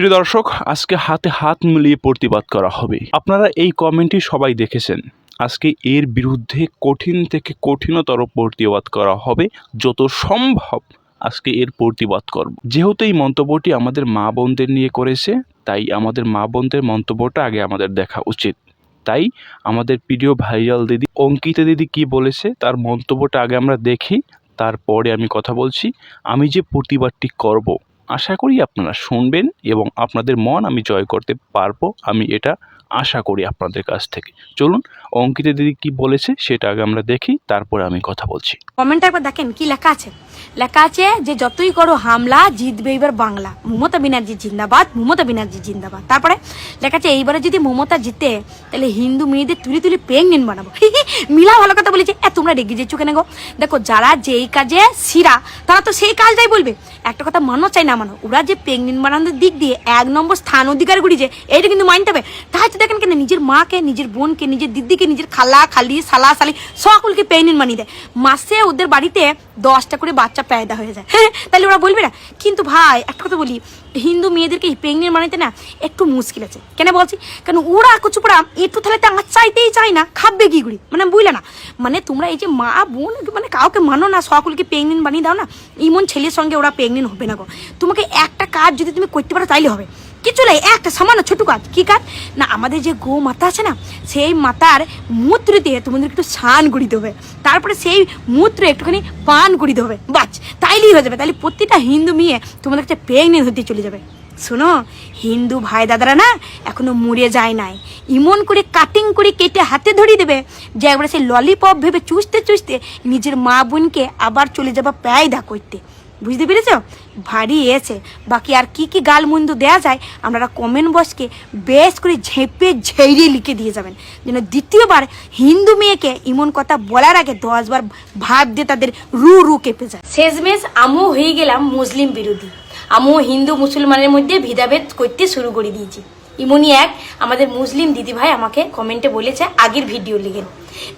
প্রিয় দর্শক, আজকে হাতে হাত মিলিয়ে প্রতিবাদ করা হবে। আপনারা এই কমেন্টটি সবাই দেখেছেন। আজকে এর বিরুদ্ধে কঠিন থেকে কঠিনতর প্রতিবাদ করা হবে। যত সম্ভব আজকে এর প্রতিবাদ করব। যেহেতু এই মন্তব্যটি আমাদের মা বোনদের নিয়ে করেছে, তাই আমাদের মা বোনদের মন্তব্যটা আগে আমাদের দেখা উচিত। তাই আমাদের প্রিয় ভাইরাল দিদি অঙ্কিতা দিদি কি বলেছে তার মন্তব্যটা আগে আমরা দেখি, তারপরে আমি কথা বলছি। আমি যে প্রতিবাদটি করব, আশা করি আপনারা শুনবেন এবং আপনাদের মন আমি জয় করতে পারবো, আমি এটা আশা করি আপনাদের কাছ থেকে। চলুন অঙ্কিতা দিদি কি বলেছে সেটা আগে আমরা দেখি, তারপরে আমি কথা বলছি। কমেন্টটা একবার দেখেন কি লেখা আছে। লেখা আছে যে যতই করো হামলা, জিতবে এবার বাংলা, মমতা ব্যানার্জি জিন্দাবাদ, মমতা ব্যানার্জি জিন্দাবাদ। তারপরে লেখা আছে এইবারে যদি মমতা জিতে তাহলে হিন্দু মেয়েদের তুলি তুলি প্রেগনেন্ট বানাবো। মিলা ভালো কথা বলেছে। তোমরা রেগে যেচ্ছ কেন গো? দেখো, যারা যেই কাজে সিরা তারা তো সেই কাজটাই বলবে। একটা কথা মানো চাই না মানো, ওরা যে প্রেগনেন্ট বানানোর দিক দিয়ে 1 নম্বর স্থান অধিকার করেছে, এইটা কিন্তু মানতে হবে। তাই তো দেখেন কেন নিজের মাকে, নিজের বোনকে, নিজের দিদিকে, নিজের খালা খালি সালা সালি সকলকে প্রেগনেন্ট বানিয়ে দেয়। মাসে ওদের বাড়িতে 10টা করে বাচ্চা পেয়দা হয়ে যায়। হ্যাঁ, তাহলে ওরা বলবে না? কিন্তু ভাই একটা কথা বলি, হিন্দু মেয়েদেরকে প্রেগনেন্ট বানাইতে না একটু মুশকিল আছে। কেন বলছি? কারণ ওরা কুচুপড়া একটু তাহলে আমার চাইতেই চায় না, খাবে কি করি মানে বুঝলে না। মানে তোমরা এই যে মা বোন মানে কাউকে মানো না, সকলকে প্রেগনেন্ট বানিয়ে দাও না, ইমন ছেলের সঙ্গে ওরা প্রেগনেন্ট হবে না গো। তোমাকে একটা কাজ যদি তুমি করতে পারো তাইলে হবে। কিছু নাই, একটা সামান্য ছোট কাজ। কি কাজ না, আমাদের যে গো মাতা আছে না, সেই মাতার মূত্র দিয়ে তোমাদের একটু স্নান করিতে হবে, তারপরে সেই মূত্র একটুখানি পান করিতে হবে, বাস তাইলেই হয়ে যাবে। তাহলে প্রতিটা হিন্দু মেয়ে তোমাদের কাছে প্রেগনেন্ট হতে চলে যাবে। শোনো, হিন্দু ভাই দাদারা না এখনো মরে যায় নাই, ইমন করে কাটিং করে কেটে হাতে ধরিয়ে দেবে যে একবারে সেই ললিপপ ভেবে চুষতে চুষতে নিজের মা বোনকে আবার চলে যাবা পেয়দা করতে। বুঝতে পেরেছ? ভারী এসে বাকি আর কি কি গালমন্দ দেওয়া যায় আপনারা কমেন্ট বক্সকে বেশ করে ঝেঁপে ঝেড়ে লিখে দিয়ে যাবেন, যেন দ্বিতীয়বার হিন্দু মেয়েকে এমন কথা বলার আগে 10 বার ভাব দিয়ে তাদের রু রু কেঁপে যায়। শেষমেশ আমিও হয়ে গেলাম মুসলিম বিরোধী। আমিও হিন্দু মুসলমানের মধ্যে ভেদাভেদ করতে শুরু করে দিয়েছি। এমনই এক আমাদের মুসলিম দিদিভাই আমাকে কমেন্টে বলেছে আগের ভিডিও লিখেন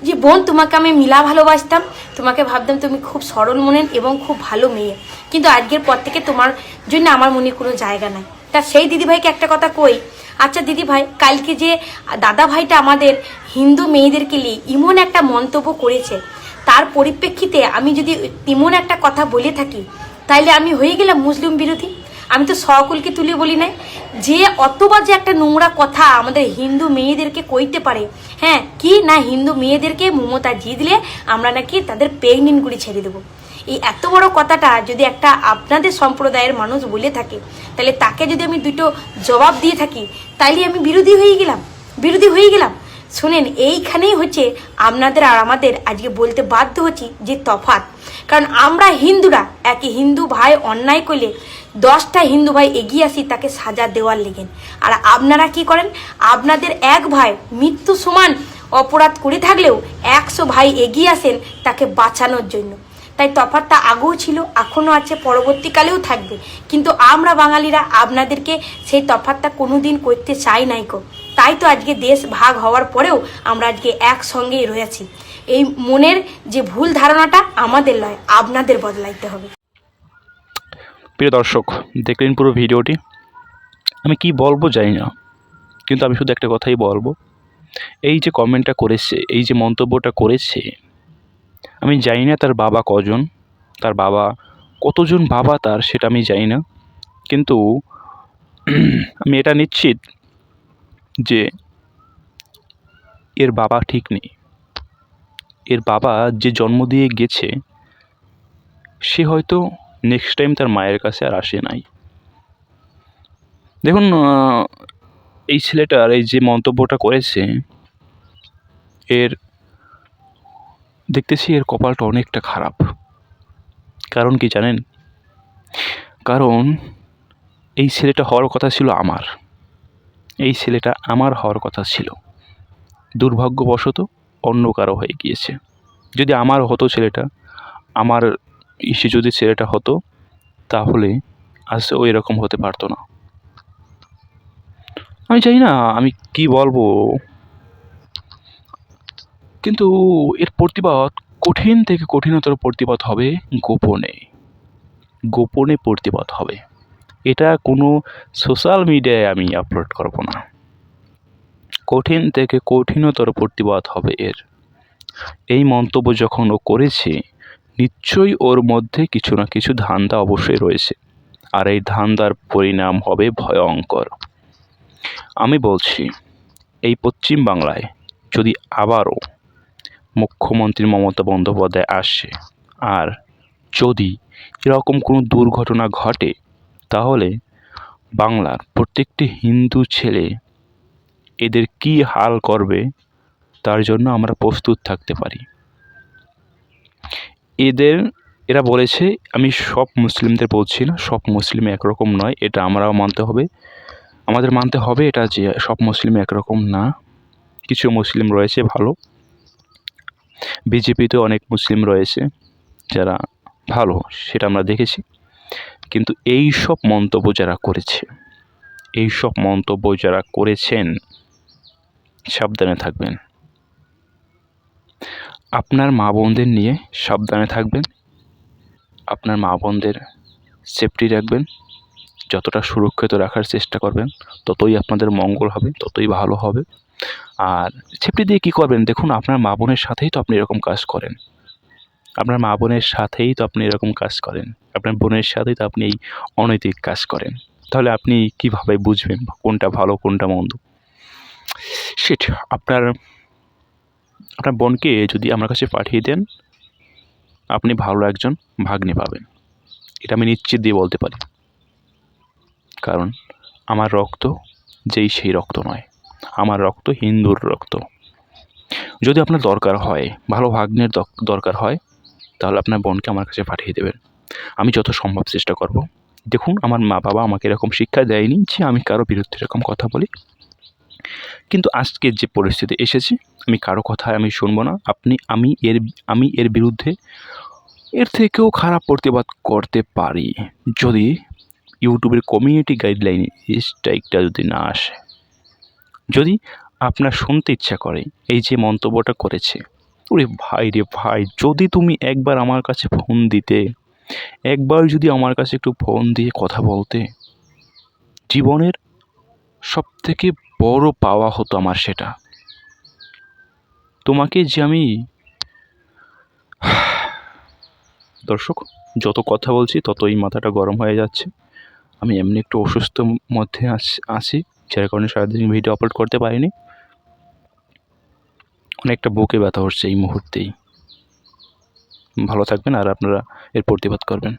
যে বোন, তোমাকে আমি মিলা ভালোবাসতাম, তোমাকে ভাবতাম তুমি খুব সরল মনের এবং খুব ভালো মেয়ে, কিন্তু আজকের পর থেকে তোমার জন্য আমার মনে কোনো জায়গা নাই। তা সেই দিদিভাইকে একটা কথা কই, আচ্ছা দিদিভাই, কালকে যে দাদা ভাইটা আমাদের হিন্দু মেয়েদেরকে নিয়ে এমন একটা মন্তব্য করেছে, তার পরিপ্রেক্ষিতে আমি যদি এমন একটা কথা বলে থাকি তাইলে আমি হয়ে গেলাম মুসলিম বিরোধী। আমি তো সকলকে তুলে বলি নাই যে অতবার যে একটা নোংরা কথা আমাদের হিন্দু মেয়েদেরকে কইতে পারে। হ্যাঁ, কি না হিন্দু মেয়েদেরকে মমতা জিতলে আমরা নাকি তাদের প্রেগনেন্ট করে ছেড়ে দেবো। এই এত বড় কথাটা যদি একটা আপনাদের সম্প্রদায়ের মানুষ বলে থাকে, তাহলে তাকে যদি আমি দুটো জবাব দিয়ে থাকি তাইলে আমি বিরোধী হয়ে গেলাম। শুনেন, এইখানেই হচ্ছে আপনাদের আর আমাদের আজকে বলতে বাধ্য হচ্ছি যে তফাৎ। কারণ আমরা হিন্দুরা একে হিন্দু ভাই অন্যায় করলে 10টা হিন্দু ভাই এগিয়ে আসি তাকে সাজা দেওয়ার লেগেন, আর আপনারা কি করেন? আপনাদের এক ভাই মৃত্যু সমান অপরাধ করে থাকলেও 100 ভাই এগিয়ে আসেন তাকে বাঁচানোর জন্য। তাই তফাৎটা আগেও ছিল, এখনও আছে, পরবর্তীকালেও থাকবে। কিন্তু আমরা বাঙালিরা আপনাদেরকে সেই তফাৎটা কোনোদিন করতে চাই নাই গো। তাই তো আজকে দেশ ভাগ হওয়ার পরেও আমরা আজকে একসঙ্গেই রয়েছি। এই মনের যে ভুল ধারণাটা আমাদের নয়, আপনাদের বদলাইতে হবে। প্রিয় দর্শক, দেখলেন পুরো ভিডিওটি। আমি কি বলবো জানি না, কিন্তু আমি শুধু একটা কথাই বলবো, এই যে কমেন্টটা করেছে, এই যে মন্তব্যটা করেছে, আমি জানি না তার বাবা কজন, তার বাবা কতজন বাবা তার, সেটা আমি জানি না, কিন্তু আমি এটা নিশ্চিত যে এর বাবা ঠিক নেই। এর বাবা যে জন্ম দিয়ে গেছে সে হয়তো নেক্সট টাইম তার মায়ের কাছে আর আসে নাই। দেখুন, এই ছেলেটার এই যে মন্তব্যটা করেছে, এর দেখতেছি এর কপালটা অনেকটা খারাপ। কারণ কি জানেন? কারণ এই ছেলেটা হওয়ার কথা ছিল আমার, এই ছেলেটা আমার হওয়ার কথা ছিল, দুর্ভাগ্যবশত অন্য কারো হয়ে গিয়েছে। যদি আমার হতো ছেলেটা, আমার যদি ছেলেটা হতো, তাহলে আজ ও এরকম হতে পারতো না। আমি জানি না আমি কি বলবো, কিন্তু এর প্রতিবাদ কঠিন থেকে কঠিনতর প্রতিবাদ হবে গোপনে প্রতিবাদ হবে। এটা কোনো সোশ্যাল মিডিয়ায় আমি আপলোড করব না। কঠিন থেকে কঠিনতর প্রতিবাদ হবে এর। এই মন্তব্য যখন ও করেছে, নিশ্চয়ই ওর মধ্যে কিছু না কিছু ধান্দা অবশ্যই রয়েছে, আর এই ধান্দার পরিণাম হবে ভয়ঙ্কর। আমি বলছি, এই পশ্চিম বাংলায় যদি আবারও মুখ্যমন্ত্রী মমতা বন্দ্যোপাধ্যায় আসে, আর যদি এরকম কোনো দুর্ঘটনা ঘটে, তাহলে বাংলার প্রত্যেকটি হিন্দু ছেলে এদের কী হাল করবে তার জন্য আমরা প্রস্তুত থাকতে পারি। এরা বলেছে, আমি সব মুসলিমদের বলছি না, সব মুসলিম একরকম নয়, এটা আমরাও মানতে হবে, আমাদের মানতে হবে এটা যে সব মুসলিম একরকম না, কিছু মুসলিম রয়েছে ভালো, বিজেপিতে অনেক মুসলিম রয়েছে যারা ভালো, সেটা আমরা দেখেছি। কিন্তু এই সব মন্তব্য যারা করেছে, এই সব মন্তব্য যারা করেছেন, সাবধানে থাকবেন। আপনার মা বোনদের নিয়ে সাবধানে থাকবেন, আপনার মা বোনদের সেফটি রাখবেন, যতটা সুরক্ষিত রাখার চেষ্টা করবেন ততই আপনাদের মঙ্গল হবে, ততই ভালো হবে। আর সেফটি দিয়ে কী করবেন, দেখুন আপনার মা বোনের সাথেই তো আপনি এরকম কাজ করেন, আপনার মা বোনের সাথেই তো আপনি এরকম কাজ করেন, আপনার বোনের সাথেই তো আপনি এই অনৈতিক কাজ করেন। তাহলে আপনি কীভাবে বুঝবেন কোনটা ভালো কোনটা মন্দ? সেটা আপনার বোনকে যদি আমার কাছে পাঠিয়ে দেন, আপনি ভালো একজন ভাগ্নে পাবেন, এটা আমি নিশ্চিত দিয়ে বলতে পারি। কারণ আমার রক্ত যেই সেই রক্ত নয়, আমার রক্ত হিন্দুর রক্ত। যদি আপনার দরকার হয়, ভালো ভাগ্নের দরকার হয়, তাহলে আপনার বোনকে আমার কাছে পাঠিয়ে দেবেন, আমি যত সম্ভব চেষ্টা করব। দেখুন, আমার মা বাবা আমাকে এরকম শিক্ষা দেয়নি যে আমি কারো বিরুদ্ধে এরকম কথা বলি, কিন্তু আজকের যে পরিস্থিতি এসেছি, আমি কারো কথায় আমি শুনবো না। আমি এর বিরুদ্ধে এর থেকেও খারাপ প্রতিবাদ করতে পারি, যদি ইউটিউবের কমিউনিটি গাইডলাইন স্ট্রাইকটা যদি না আসে। যদি আপনার শুনতে ইচ্ছা করে এই যে মন্তব্যটা করেছে, ওরে ভাই রে ভাই, যদি তুমি একবার আমার কাছে ফোন দিতে, একবার যদি আমার কাছে একটু ফোন দিয়ে কথা বলতে, জীবনের সবথেকে বড় পাওয়া হতো আমার সেটা। তোমাকে যে আমি দর্শক, যত কথা বলছি ততই মাথাটা গরম হয়ে যাচ্ছে। আমি এমনি একটু অসুস্থ মধ্যে আছি, যার কারণে সারাদিন ভিডিও আপলোড করতে পারিনি। অনেকটা বুকে ব্যথা হচ্ছে এই মুহূর্তেই। ভালো থাকবেন আর আপনারা এর প্রতিবাদ করবেন।